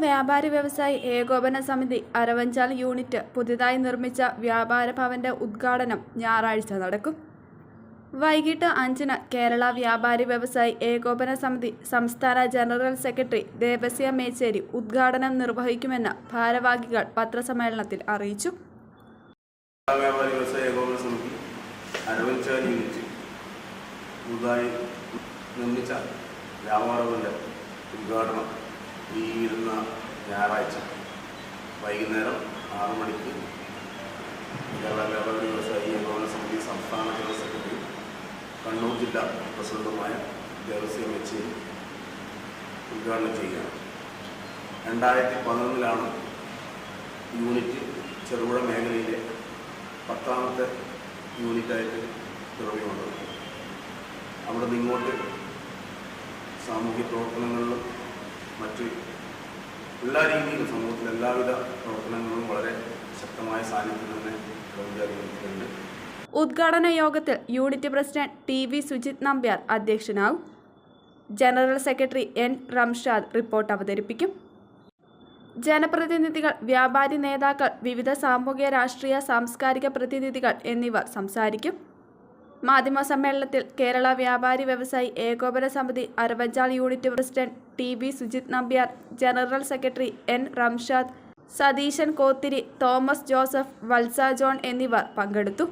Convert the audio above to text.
വ്യാപാരി വ്യവസായി ഏകോപന സമിതി അരവഞ്ചാൽ യൂണിറ്റ് പുതുതായി നിർമ്മിച്ച വ്യാപാര ഭവന്റെ ഉദ്ഘാടനം ഞായറാഴ്ച നടക്കും. വൈകിട്ട് 5-ന് കേരള വ്യാപാരി വ്യവസായി ഏകോപന സമിതി സംസ്ഥാന ജനറൽ സെക്രട്ടറി ദേവസ്യ മേച്ചേരി ഉദ്ഘാടനം നിർവഹിക്കുമെന്ന് ഭാരവാഹികൾ പത്രസമ്മേളനത്തിൽ അറിയിച്ചു. വ്യാപാരി വ്യവസായ ഏകോപന സമിതി അരവഞ്ചാൽ യൂണിറ്റ് പുതുതായി നിർമ്മിച്ച വ്യാപാര ഭവന്റെ ഉദ്ഘാടനം ഈ വരുന്ന ഞായറാഴ്ച വൈകുന്നേരം 6 മണിക്ക് കേരള വ്യാപാരി വ്യവസായി ഏകോപന സമിതി സംസ്ഥാന ജനറൽ സെക്രട്ടറി കണ്ണൂർ ജില്ലാ പ്രസിഡന്റുമായ ദേവസ്യ മേച്ചേരി ഉദ്ഘാടനം ചെയ്യുകയാണ്. 2011 യൂണിറ്റ് ചെറുപുഴ മേഖലയിലെ 10ാമത്തെ യൂണിറ്റായിട്ട് പിറവി വന്നത്. അവിടെ നിന്ന് ഇങ്ങോട്ട് സാമൂഹ്യ പ്രവർത്തനങ്ങളിലും മറ്റ് എല്ലാ രീതിയിലും സമൂഹത്തിലെ എല്ലാവിധ പ്രവർത്തനങ്ങളും വളരെ ശക്തമായ സാന്നിധ്യം തന്നെ യൂണിറ്റിലുണ്ട്. ഉദ്ഘാടന യോഗത്തിൽ unit president TV Sujith Nambiar അധ്യക്ഷനാവും. General secretary N Ramshad report അവതരിപ്പിക്കും. ജനപ്രതിനിധികൾ, വ്യാപാരി നേതാക്കൾ, വിവിധ സാമൂഹിക രാഷ്ട്രീയ സാംസ്കാരിക പ്രതിനിധികൾ എന്നിവർ സംസാരിക്കും. മാധ്യമസമ്മേളനത്തിൽ കേരള വ്യാപാരി വ്യവസായി ഏകോപന സമിതി Aravanchal unit president TV Sujith Nambiar, general secretary N Ramshad, Sathesan Kothiri, Thomas Joseph, Valsa John എന്നിവർ പങ്കെടുത്തു.